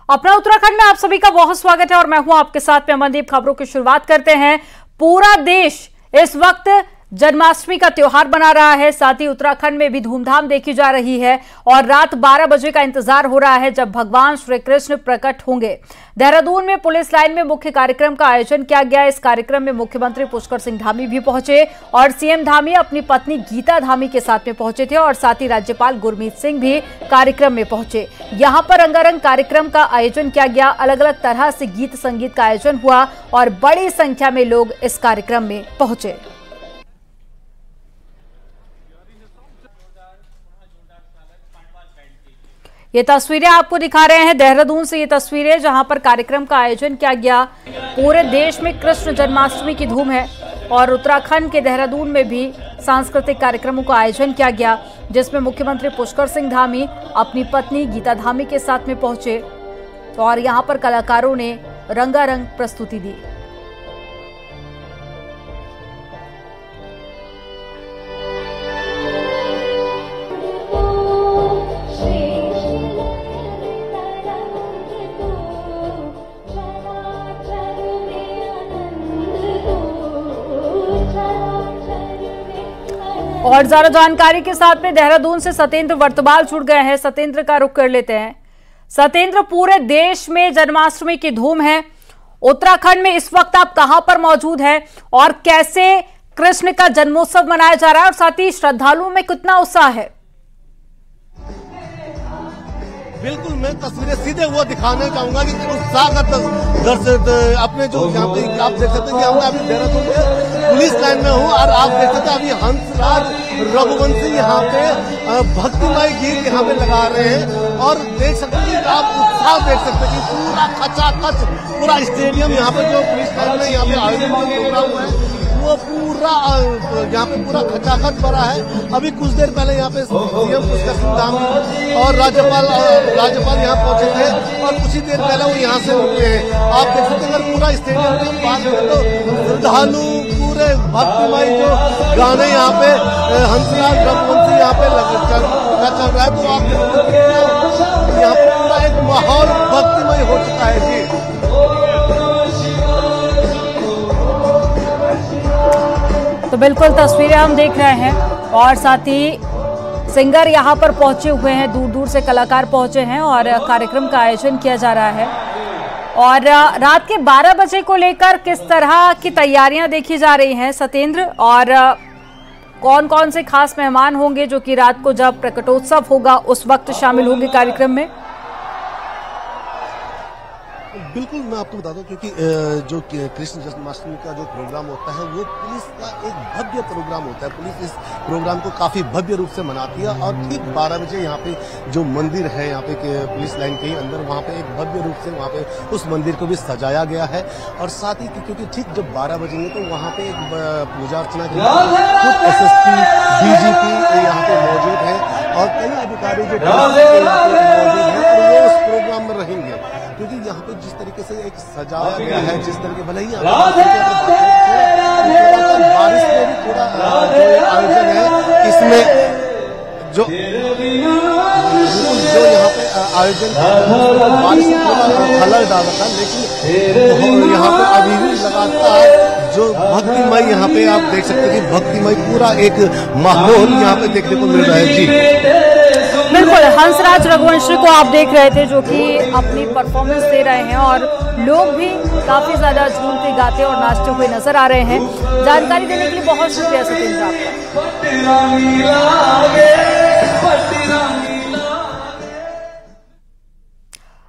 अपना उत्तराखंड में आप सभी का बहुत स्वागत है और मैं हूं आपके साथ में अमनदीप। खबरों की शुरुआत करते हैं। पूरा देश इस वक्त जन्माष्टमी का त्योहार मना रहा है, साथ ही उत्तराखंड में भी धूमधाम देखी जा रही है और रात 12 बजे का इंतजार हो रहा है जब भगवान श्री कृष्ण प्रकट होंगे। देहरादून में पुलिस लाइन में मुख्य कार्यक्रम का आयोजन किया गया। इस कार्यक्रम में मुख्यमंत्री पुष्कर सिंह धामी भी पहुंचे और सीएम धामी अपनी पत्नी गीता धामी के साथ में पहुंचे थे और साथ ही राज्यपाल गुरमीत सिंह भी कार्यक्रम में पहुंचे। यहां पर रंगारंग कार्यक्रम का आयोजन किया गया। अलग अलग तरह से गीत संगीत का आयोजन हुआ और बड़ी संख्या में लोग इस कार्यक्रम में पहुंचे। ये तस्वीरें आपको दिखा रहे हैं देहरादून से। ये तस्वीरें जहां पर कार्यक्रम का आयोजन किया गया। पूरे देश में कृष्ण जन्माष्टमी की धूम है और उत्तराखंड के देहरादून में भी सांस्कृतिक कार्यक्रमों का आयोजन किया गया, जिसमें मुख्यमंत्री पुष्कर सिंह धामी अपनी पत्नी गीता धामी के साथ में पहुंचे और यहां पर कलाकारों ने रंगारंग प्रस्तुति दी। और ज्यादा जानकारी के साथ में देहरादून से सतेंद्र वर्तवाल जुड़ गए हैं। सतेंद्र का रुख कर लेते हैं। सतेंद्र, पूरे देश में जन्माष्टमी की धूम है, उत्तराखंड में इस वक्त आप कहां पर मौजूद हैं और कैसे कृष्ण का जन्मोत्सव मनाया जा रहा है और साथ ही श्रद्धालुओं में कितना उत्साह है? बिल्कुल, मैं तस्वीरें सीधे वो दिखाने चाहूंगा कि उत्साह का दर्शक अपने जो यहाँ पे आप देख सकते हैं कि अभी देहरादून में पुलिस लाइन में हूँ और आप देख सकते हैं अभी हंसराज रघुवंशी यहाँ पे भक्तिमय गीत यहाँ पे लगा रहे हैं और देख सकते हैं कि आप उत्साह देख सकते हैं कि पूरा खचाखच पूरा स्टेडियम यहाँ पे जो पुलिस लाइन में यहाँ पे आयोजन प्रोग्राम हुआ है वो पूरा यहाँ पे पूरा खचाखच भरा है। अभी कुछ देर पहले यहाँ पे सीएम पुष्कर सिंह धामी और राज्यपाल यहाँ पहुंचे थे और कुछ ही देर पहले वो यहाँ से रुके हैं। आप देख सकते हैं पूरा स्टेडियम की बात करें तो श्रद्धालु पूरे भक्तिमय जो गाने यहाँ पे हंसराज रघुवंशी यहाँ पे चल रहा है, तो आप देख सकते हैं यहाँ पे पूरा एक माहौल भक्तिमय हो चुका है। जी तो बिल्कुल तस्वीरें हम देख रहे हैं और साथ ही सिंगर यहां पर पहुंचे हुए हैं, दूर दूर से कलाकार पहुंचे हैं और कार्यक्रम का आयोजन किया जा रहा है। और रात के 12 बजे को लेकर किस तरह की तैयारियां देखी जा रही हैं सतेंद्र, और कौन कौन से खास मेहमान होंगे जो कि रात को जब प्रकटोत्सव होगा उस वक्त शामिल होंगे कार्यक्रम में? बिल्कुल, मैं आपको बता दूं क्योंकि जो कृष्ण जन्माष्टमी का जो प्रोग्राम होता है वो पुलिस का एक भव्य प्रोग्राम होता है। पुलिस इस प्रोग्राम को काफी भव्य रूप से मनाती है और ठीक 12 बजे यहाँ पे जो मंदिर है यहाँ पे पुलिस लाइन के ही अंदर वहाँ पे एक भव्य रूप से वहाँ पे उस मंदिर को भी सजाया गया है और साथ ही क्योंकि ठीक जब 12 बजेंगे तो वहाँ पे एक पूजा अर्चना के खुद SSP DGP यहाँ पे मौजूद है और कई अधिकारी जो मौजूद है वो उस प्रोग्राम में रहेंगे, क्योंकि यहाँ पे जिस तरीके से एक सजाया गया है, जिस तरीके भले ही बारिश में भी थोड़ा जो आयोजन है इसमें जो यहाँ पे आयोजन बारिश में थोड़ा खलल डाल रखा, लेकिन यहाँ पे अभी भी लगातार जो भक्तिमय यहाँ पे आप देख सकते हैं कि भक्तिमय पूरा एक माहौल यहाँ पे देखने को मिल रहा है। जी बिल्कुल, हंसराज रघुवंशी को आप देख रहे थे जो कि अपनी परफॉर्मेंस दे रहे हैं और लोग भी काफी ज्यादा झूमते गाते और नाचते हुए नजर आ रहे हैं। जानकारी देने के लिए बहुत शुक्रिया सतेंद्र आपका।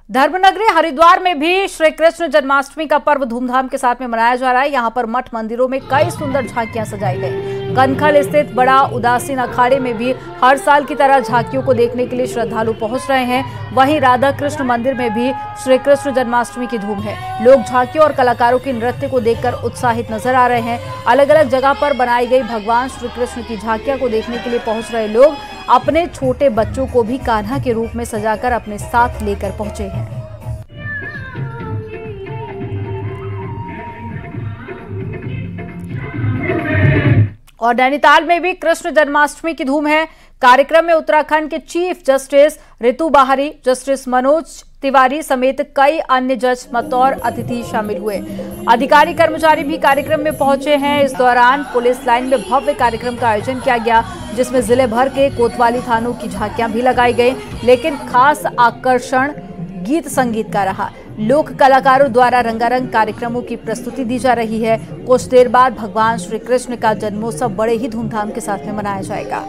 धर्मनगरी हरिद्वार में भी श्री कृष्ण जन्माष्टमी का पर्व धूमधाम के साथ में मनाया जा रहा है। यहाँ पर मठ मंदिरों में कई सुंदर झांकियां सजाई गई। कनखल स्थित बड़ा उदासीन अखाड़े में भी हर साल की तरह झांकियों को देखने के लिए श्रद्धालु पहुंच रहे हैं। वहीं राधा कृष्ण मंदिर में भी श्री कृष्ण जन्माष्टमी की धूम है। लोग झांकियों और कलाकारों के नृत्य को देखकर उत्साहित नजर आ रहे हैं। अलग अलग जगह पर बनाई गई भगवान श्री कृष्ण की झांकियां को देखने के लिए पहुंच रहे लोग अपने छोटे बच्चों को भी कान्हा के रूप में सजाकर अपने साथ लेकर पहुंचे हैं। और नैनीताल में भी कृष्ण जन्माष्टमी की धूम है। कार्यक्रम में उत्तराखंड के चीफ जस्टिस ऋतु बाहरी, जस्टिस मनोज तिवारी समेत कई अन्य जज बतौर अतिथि शामिल हुए। अधिकारी कर्मचारी भी कार्यक्रम में पहुंचे हैं। इस दौरान पुलिस लाइन में भव्य कार्यक्रम का आयोजन किया गया, जिसमें जिले भर के कोतवाली थानों की झांकियां भी लगाई गई, लेकिन खास आकर्षण गीत संगीत का रहा। लोक कलाकारों द्वारा रंगारंग कार्यक्रमों की प्रस्तुति दी जा रही है। कुछ देर बाद भगवान श्री कृष्ण का जन्मोत्सव बड़े ही धूमधाम के साथ में मनाया जाएगा।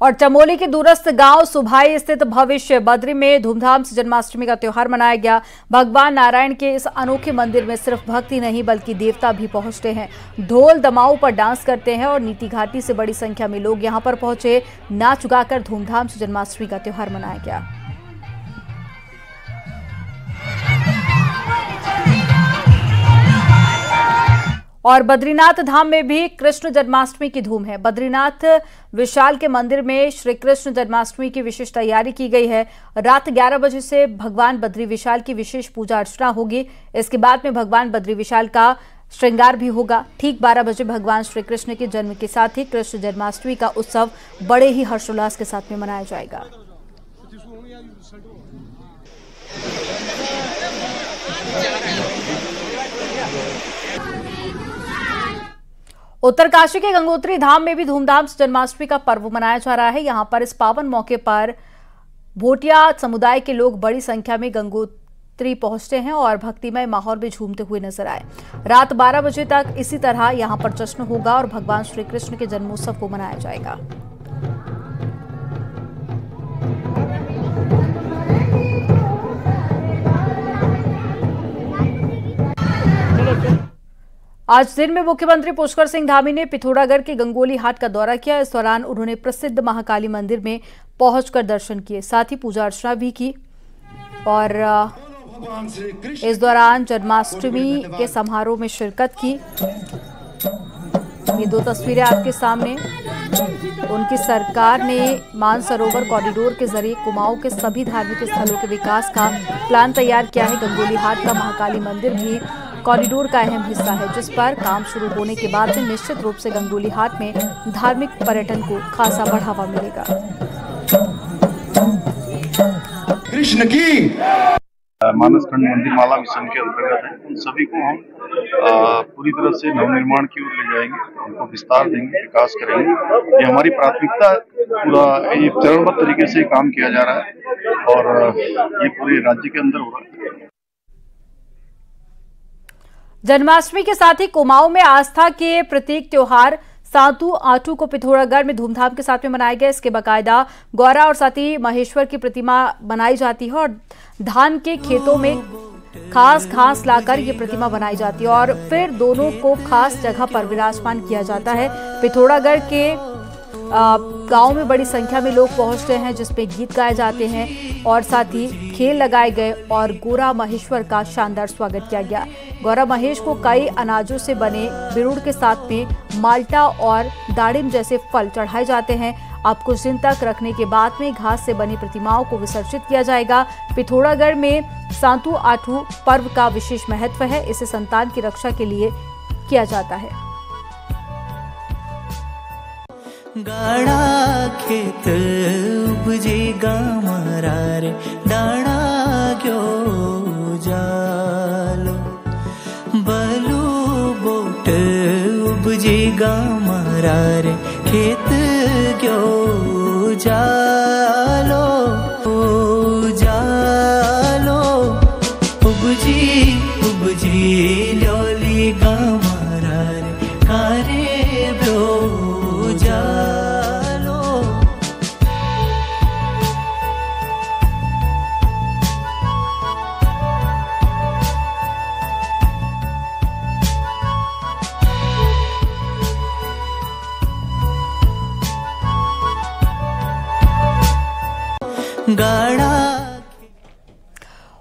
और चमोली के दूरस्थ गांव सुभाई स्थित भविष्य बद्री में धूमधाम से जन्माष्टमी का त्योहार मनाया गया। भगवान नारायण के इस अनोखे मंदिर में सिर्फ भक्ति नहीं बल्कि देवता भी पहुंचते हैं, ढोल दमाऊ पर डांस करते हैं और नीति घाटी से बड़ी संख्या में लोग यहां पर पहुंचे। नाच गाकर धूमधाम से जन्माष्टमी का त्योहार मनाया गया। और बद्रीनाथ धाम में भी कृष्ण जन्माष्टमी की धूम है। बद्रीनाथ विशाल के मंदिर में श्री कृष्ण जन्माष्टमी की विशेष तैयारी की गई है। रात 11 बजे से भगवान बद्री विशाल की विशेष पूजा अर्चना होगी। इसके बाद में भगवान बद्री विशाल का श्रृंगार भी होगा। ठीक 12 बजे भगवान श्री कृष्ण के जन्म के साथ ही कृष्ण जन्माष्टमी का उत्सव बड़े ही हर्षोल्लास के साथ में मनाया जाएगा। उत्तरकाशी के गंगोत्री धाम में भी धूमधाम से जन्माष्टमी का पर्व मनाया जा रहा है। यहां पर इस पावन मौके पर भोटिया समुदाय के लोग बड़ी संख्या में गंगोत्री पहुंचते हैं और भक्तिमय माहौल में झूमते हुए नजर आए। रात 12 बजे तक इसी तरह यहां पर जश्न होगा और भगवान श्री कृष्ण के जन्मोत्सव को मनाया जाएगा। आज दिन में मुख्यमंत्री पुष्कर सिंह धामी ने पिथौरागढ़ के गंगोली हाट का दौरा किया। इस दौरान उन्होंने प्रसिद्ध महाकाली मंदिर में पहुंचकर दर्शन किए, साथ ही पूजा अर्चना भी की और इस दौरान जन्माष्टमी के समारोह में शिरकत की। ये 2 तस्वीरें आपके सामने। उनकी सरकार ने मानसरोवर कॉरिडोर के जरिए कुमाऊं के सभी धार्मिक स्थलों के विकास का प्लान तैयार किया है। गंगोली हाट का महाकाली मंदिर भी कॉरिडोर का अहम हिस्सा है, जिस पर काम शुरू होने के बाद निश्चित रूप से गंगोली हाट में धार्मिक पर्यटन को खासा बढ़ावा मिलेगा। कृष्ण की मानसखंड मंदिर माला मिशन के अंतर्गत है। उन सभी को हम पूरी तरह से नवनिर्माण की ओर ले जाएंगे, उनको विस्तार देंगे, विकास करेंगे। ये हमारी प्राथमिकता, पूरा एक चरणबद्ध तरीके से काम किया जा रहा है और ये पूरे राज्य के अंदर हो रहा है। जन्माष्टमी के साथ ही कुमाऊं में आस्था के प्रतीक त्योहार सातु आठू को पिथौरागढ़ में धूमधाम के साथ में मनाया गया। इसके बाकायदा गौरा और साथी महेश्वर की प्रतिमा बनाई जाती है और धान के खेतों में खास घास लाकर ये प्रतिमा बनाई जाती है और फिर दोनों को खास जगह पर विराजमान किया जाता है। पिथौरागढ़ के गांव में बड़ी संख्या में लोग पहुंचते हैं, जिसमें गीत गाए जाते हैं और साथ ही खेल लगाए गए और गौरा महेश्वर का शानदार स्वागत किया गया। गौरा महेश को कई अनाजों से बने बिरुड़ के साथ में माल्टा और दाड़िम जैसे फल चढ़ाए जाते हैं। अब कुछ दिन तक रखने के बाद में घास से बनी प्रतिमाओं को विसर्जित किया जाएगा। पिथौरागढ़ में सातु आठू पर्व का विशेष महत्व है। इसे संतान की रक्षा के लिए किया जाता है। गाड़ा खेत उपजेगा मारा रे डाड़ा क्यों जालो, बलू बोट उपजेगा मारा रे खेत क्यों जालो, जालो उपजी लोली गा मारा रे कारे ब्रो जालो। गाड़ा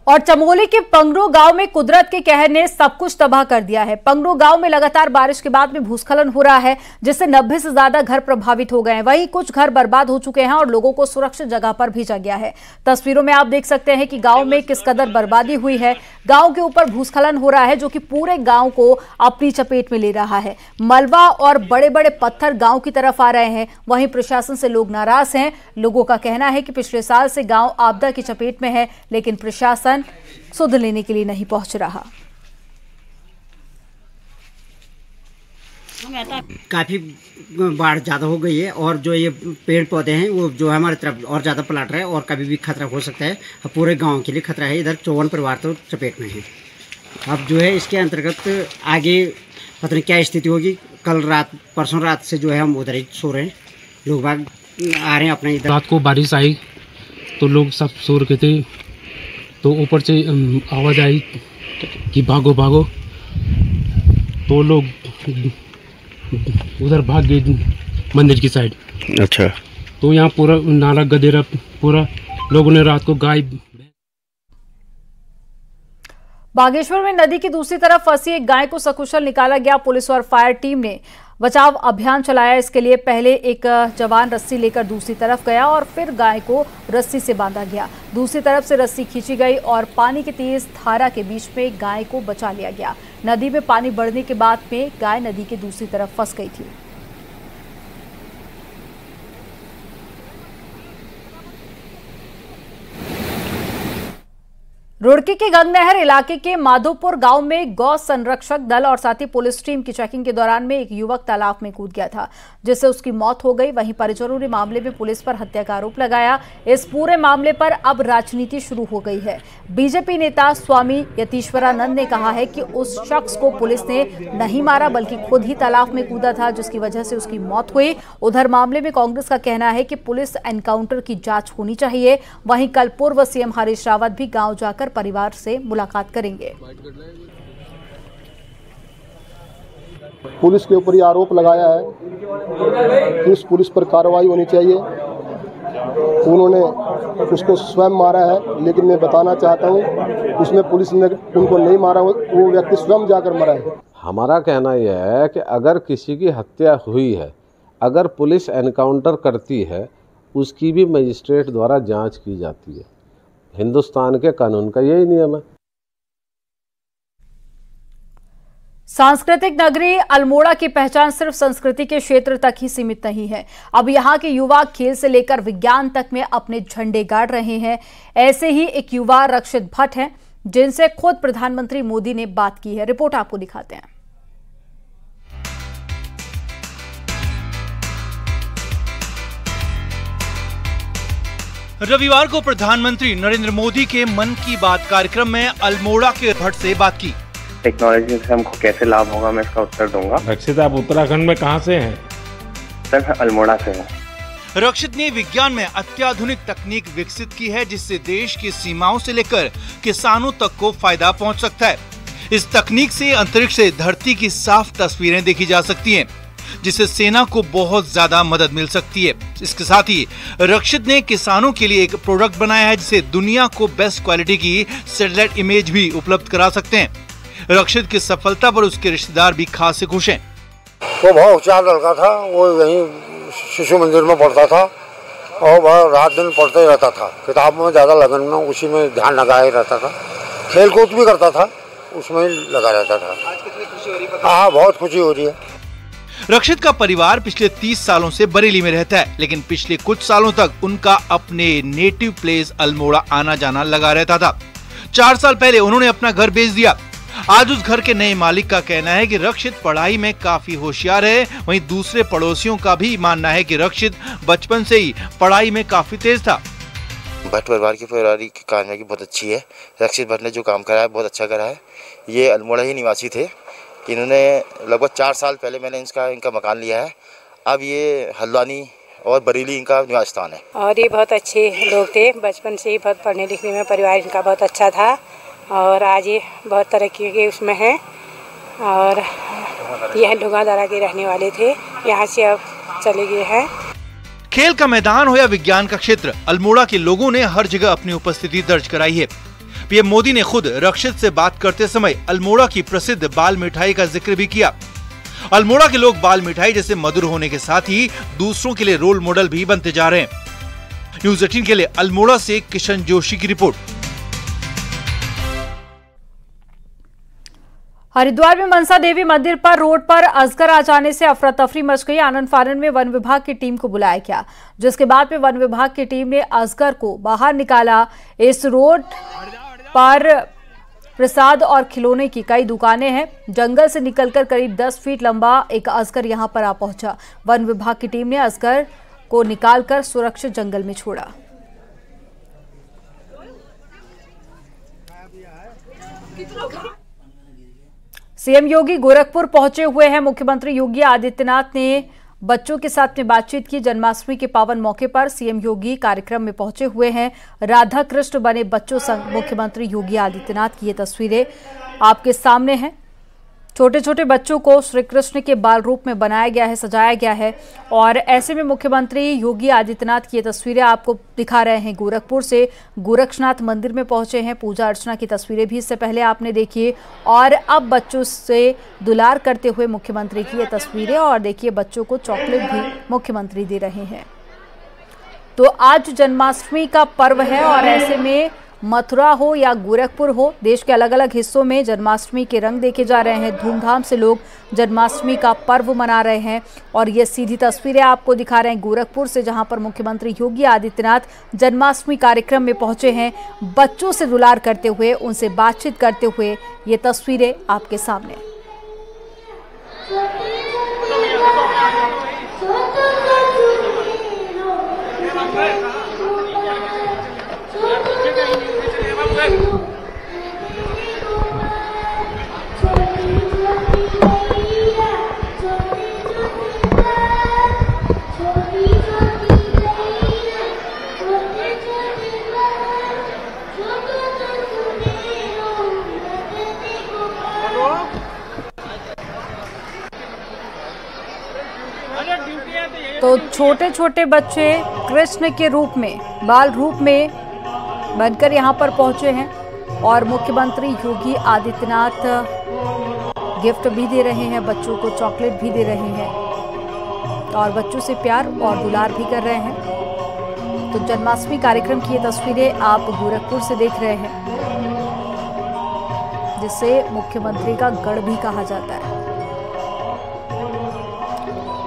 और चमोली के पंगरू गांव में कुदरत के कहर ने सब कुछ तबाह कर दिया है। पंगरू गांव में लगातार बारिश के बाद में भूस्खलन हो रहा है, जिससे 90 से ज्यादा घर प्रभावित हो गए हैं। वहीं कुछ घर बर्बाद हो चुके हैं और लोगों को सुरक्षित जगह पर भेजा गया है। तस्वीरों में आप देख सकते हैं कि गांव में किस कदर बर्बादी हुई है। गांव के ऊपर भूस्खलन हो रहा है, जो कि पूरे गांव को अपनी चपेट में ले रहा है। मलबा और बड़े बड़े पत्थर गांव की तरफ आ रहे हैं। वहीं प्रशासन से लोग नाराज हैं। लोगों का कहना है कि पिछले साल से गांव आपदा की चपेट में है, लेकिन प्रशासन सुध लेने के लिए नहीं पहुंच रहा। काफी बाढ़ ज्यादा हो गई है और जो ये पेड़ पौधे हैं वो जो है हमारी तरफ और ज्यादा पलट रहा है और कभी भी खतरा हो सकता है। पूरे गांव के लिए खतरा है। इधर 54 परिवार तो चपेट में है। अब जो है इसके अंतर्गत आगे पता नहीं क्या स्थिति होगी। कल रात परसों रात से जो है हम उधर ही सो रहे हैं। लोग बाग आ रहे हैं अपने इधर। रात को बारिश आई तो लोग सब सो रखे थे, तो ऊपर से आवाज़ आई कि भागो भागो, तो लोग उधर भाग गए मंदिर की साइड। अच्छा। तो यहाँ पूरा नाला गदेरा, पूरा लोगों ने रात को गाय। बागेश्वर में नदी की दूसरी तरफ फंसी एक गाय को सकुशल निकाला गया। पुलिस और फायर टीम ने बचाव अभियान चलाया। इसके लिए पहले एक जवान रस्सी लेकर दूसरी तरफ गया और फिर गाय को रस्सी से बांधा गया। दूसरी तरफ से रस्सी खींची गई और पानी की तेज धारा के बीच में गाय को बचा लिया गया। नदी में पानी बढ़ने के बाद में गाय नदी के दूसरी तरफ फंस गई थी। रुड़की के गंगनहर इलाके के माधोपुर गांव में गौ संरक्षक दल और साथ ही पुलिस टीम की चेकिंग के दौरान में एक युवक तालाब में कूद गया था, जिससे उसकी मौत हो गई। वहीं परिजनों ने मामले में पुलिस पर हत्या का आरोप लगाया। इस पूरे मामले पर अब राजनीति शुरू हो गई है। बीजेपी नेता स्वामी यतीश्वरानंद ने कहा है कि उस शख्स को पुलिस ने नहीं मारा, बल्कि खुद ही तालाब में कूदा था, जिसकी वजह से उसकी मौत हुई। उधर मामले में कांग्रेस का कहना है कि पुलिस एनकाउंटर की जांच होनी चाहिए। वहीं कल पूर्व सीएम हरीश रावत भी गांव जाकर परिवार से मुलाकात करेंगे। पुलिस के ऊपर ये आरोप लगाया है कि उस पुलिस पर कार्रवाई होनी चाहिए। उन्होंने उसको स्वयं मारा है, लेकिन मैं बताना चाहता हूँ उसमें पुलिस ने उनको नहीं मारा, वो व्यक्ति स्वयं जाकर मरा है। हमारा कहना यह है कि अगर किसी की हत्या हुई है, अगर पुलिस एनकाउंटर करती है, उसकी भी मजिस्ट्रेट द्वारा जांच की जाती है। हिंदुस्तान के कानून का यही नियम है। सांस्कृतिक नगरी अल्मोड़ा की पहचान सिर्फ संस्कृति के क्षेत्र तक ही सीमित नहीं है। अब यहाँ के युवा खेल से लेकर विज्ञान तक में अपने झंडे गाड़ रहे हैं। ऐसे ही एक युवा रक्षित भट्ट हैं, जिनसे खुद प्रधानमंत्री मोदी ने बात की है। रिपोर्ट आपको दिखाते हैं। रविवार को प्रधानमंत्री नरेंद्र मोदी के मन की बात कार्यक्रम में अल्मोड़ा के भट्ट से बात की। टेक्नोलॉजी से हमको कैसे लाभ होगा, मैं इसका उत्तर दूंगा। रक्षित, आप उत्तराखंड में कहां से हैं? सर, मैं अल्मोड़ा से हूँ। रक्षित ने विज्ञान में अत्याधुनिक तकनीक विकसित की है, जिससे देश की सीमाओं से लेकर किसानों तक को फायदा पहुंच सकता है। इस तकनीक से अंतरिक्ष से धरती की साफ तस्वीरें देखी जा सकती हैं, जिससे सेना को बहुत ज्यादा मदद मिल सकती है। इसके साथ ही रक्षित ने किसानों के लिए एक प्रोडक्ट बनाया है, जिसे दुनिया को बेस्ट क्वालिटी की सैटेलाइट इमेज भी उपलब्ध करा सकते हैं। रक्षित की सफलता पर उसके रिश्तेदार भी खास खुश हैं। वो बहुत होशियार लड़का था। वो यहीं शिशु मंदिर में पढ़ता था और वह रात दिन पढ़ते ही रहता था। किताब में ज्यादा लगन में, उसी में ध्यान लगाए रहता था। खेल कूद भी करता था, उसमें ही लगा रहता था। आज कितनी खुशी हो रही है? हाँ, बहुत खुशी हो रही है। रक्षित का परिवार पिछले 30 सालों से बरेली में रहता है, लेकिन पिछले कुछ सालों तक उनका अपने नेटिव प्लेस अल्मोड़ा आना जाना लगा रहता था। 4 साल पहले उन्होंने अपना घर बेच दिया। आज उस घर के नए मालिक का कहना है कि रक्षित पढ़ाई में काफी होशियार है। वहीं दूसरे पड़ोसियों का भी मानना है कि रक्षित बचपन से ही पढ़ाई में काफी तेज था। भट्ट परिवार की कामयाबी बहुत अच्छी है। रक्षित भट्ट ने जो काम करा है बहुत अच्छा करा है। ये अल्मोड़ा ही निवासी थे। इन्होंने लगभग 4 साल पहले मैंने इनका मकान लिया है। अब ये हल्द्वानी और बरेली इनका निवास स्थान है। और ये बहुत अच्छे लोग थे। बचपन से ही बहुत पढ़ने लिखने में परिवार इनका बहुत अच्छा था और आज ये बहुत तरक्की के उसमें है। और यह लुगादारा के रहने वाले थे, यहाँ से अब चले गए हैं। खेल का मैदान हो या विज्ञान का क्षेत्र, अल्मोड़ा के लोगों ने हर जगह अपनी उपस्थिति दर्ज कराई है। पीएम मोदी ने खुद रक्षित से बात करते समय अल्मोड़ा की प्रसिद्ध बाल मिठाई का जिक्र भी किया। अल्मोड़ा के लोग बाल मिठाई जैसे मधुर होने के साथ ही दूसरों के लिए रोल मॉडल भी बनते जा रहे हैं। न्यूज़ 18 के लिए अल्मोड़ा से किशन जोशी की रिपोर्ट। हरिद्वार में मनसा देवी मंदिर पर रोड पर अजगर आ जाने से अफरा तफरी मच गई। आनंद फानन में वन विभाग की टीम को बुलाया गया, जिसके बाद में वन विभाग की टीम ने अजगर को बाहर निकाला। इस रोड पर प्रसाद और खिलौने की कई दुकानें हैं। जंगल से निकलकर करीब 10 फीट लंबा एक अजगर यहां पर आ पहुंचा। वन विभाग की टीम ने अजगर को निकालकर सुरक्षित जंगल में छोड़ा। सीएम योगी गोरखपुर पहुंचे हुए हैं। मुख्यमंत्री योगी आदित्यनाथ ने बच्चों के साथ में बातचीत की। जन्माष्टमी के पावन मौके पर सीएम योगी कार्यक्रम में पहुंचे हुए हैं। राधा कृष्ण बने बच्चों संग मुख्यमंत्री योगी आदित्यनाथ की ये तस्वीरें आपके सामने हैं। छोटे छोटे बच्चों को श्री कृष्ण के बाल रूप में बनाया गया है, सजाया गया है। और ऐसे में मुख्यमंत्री योगी आदित्यनाथ की ये तस्वीरें आपको दिखा रहे हैं। गोरखपुर से गोरक्षनाथ मंदिर में पहुंचे हैं। पूजा अर्चना की तस्वीरें भी इससे पहले आपने देखी और अब बच्चों से दुलार करते हुए मुख्यमंत्री की ये तस्वीरें। और देखिए, बच्चों को चॉकलेट भी मुख्यमंत्री दे रहे हैं। तो आज जन्माष्टमी का पर्व है और ऐसे में मथुरा हो या गोरखपुर हो, देश के अलग अलग हिस्सों में जन्माष्टमी के रंग देखे जा रहे हैं। धूमधाम से लोग जन्माष्टमी का पर्व मना रहे हैं। और ये सीधी तस्वीरें आपको दिखा रहे हैं गोरखपुर से, जहां पर मुख्यमंत्री योगी आदित्यनाथ जन्माष्टमी कार्यक्रम में पहुंचे हैं। बच्चों से दुलार करते हुए, उनसे बातचीत करते हुए ये तस्वीरें आपके सामने। तो छोटे छोटे बच्चे कृष्ण के रूप में, बाल रूप में बनकर यहाँ पर पहुंचे हैं। और मुख्यमंत्री योगी आदित्यनाथ गिफ्ट भी दे रहे हैं, बच्चों को चॉकलेट भी दे रहे हैं और बच्चों से प्यार और दुलार भी कर रहे हैं। तो जन्माष्टमी कार्यक्रम की ये तस्वीरें आप गोरखपुर से देख रहे हैं, जिसे मुख्यमंत्री का गढ़ भी कहा जाता है।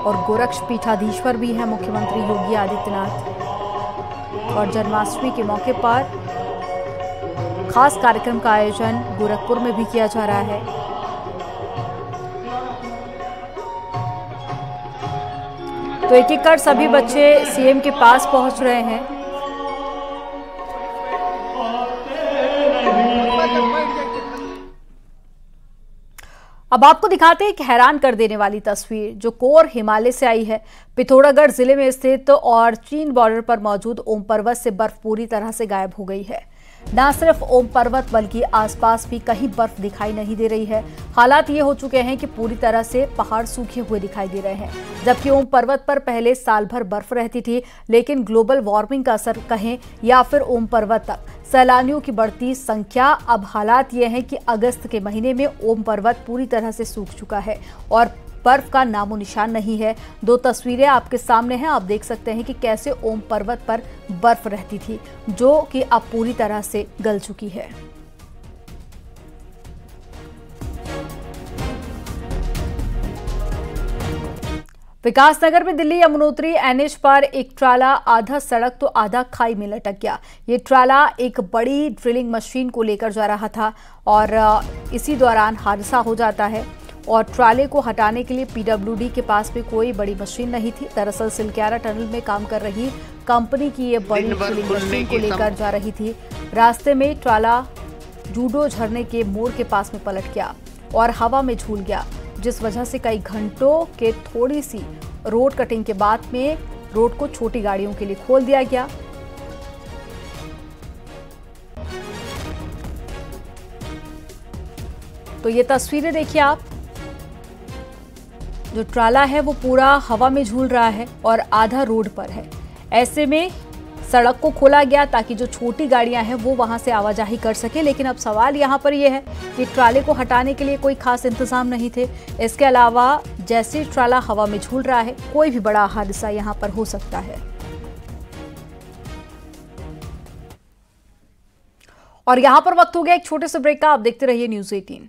और गोरक्ष पीठाधीश्वर भी है मुख्यमंत्री योगी आदित्यनाथ। और जन्माष्टमी के मौके पर खास कार्यक्रम का आयोजन गोरखपुर में भी किया जा रहा है। तो एक एक कर सभी बच्चे सीएम के पास पहुंच रहे हैं। अब आपको दिखाते हैं एक हैरान कर देने वाली तस्वीर जो कोर हिमालय से आई है। पिथौरागढ़ जिले में स्थित और चीन बॉर्डर पर मौजूद ओम पर्वत से बर्फ पूरी तरह से गायब हो गई है। न सिर्फ ओम पर्वत बल्कि आसपास भी कहीं बर्फ दिखाई नहीं दे रही है। हालात ये हो चुके हैं कि पूरी तरह से पहाड़ सूखे हुए दिखाई दे रहे हैं। जबकि ओम पर्वत पर पहले साल भर बर्फ रहती थी, लेकिन ग्लोबल वार्मिंग का असर कहें या फिर ओम पर्वत तक सैलानियों की बढ़ती संख्या, अब हालात ये हैं कि अगस्त के महीने में ओम पर्वत पूरी तरह से सूख चुका है और बर्फ का नामो निशान नहीं है। दो तस्वीरें आपके सामने हैं, आप देख सकते हैं कि कैसे ओम पर्वत पर बर्फ रहती थी, जो कि अब पूरी तरह से गल चुकी है। विकासनगर में दिल्ली यमुनोत्री एनएच पर एक ट्राला आधा सड़क तो आधा खाई में लटक गया। ये ट्राला एक बड़ी ड्रिलिंग मशीन को लेकर जा रहा था और इसी दौरान हादसा हो जाता है। और ट्राले को हटाने के लिए पीडब्ल्यूडी के पास भी कोई बड़ी मशीन नहीं थी। दरअसल सिलक्यारा टनल में काम कर रही कंपनी की ये बड़ी ड्रिलिंग मशीन को लेकर जा रही थी। रास्ते में ट्राला जूडो झरने के मोड़ के पास में पलट गया और हवा में झूल गया, जिस वजह से कई घंटों के थोड़ी सी रोड कटिंग के बाद में रोड को छोटी गाड़ियों के लिए खोल दिया गया। तो ये तस्वीरें देखिए आप, जो ट्राला है वो पूरा हवा में झूल रहा है और आधा रोड पर है। ऐसे में सड़क को खोला गया ताकि जो छोटी गाड़ियां हैं वो वहां से आवाजाही कर सके, लेकिन अब सवाल यहां पर यह है कि ट्राले को हटाने के लिए कोई खास इंतजाम नहीं थे। इसके अलावा जैसे ट्राला हवा में झूल रहा है, कोई भी बड़ा हादसा यहां पर हो सकता है। और यहां पर वक्त हो गया एक छोटे से ब्रेक का। आप देखते रहिए न्यूज़ 18।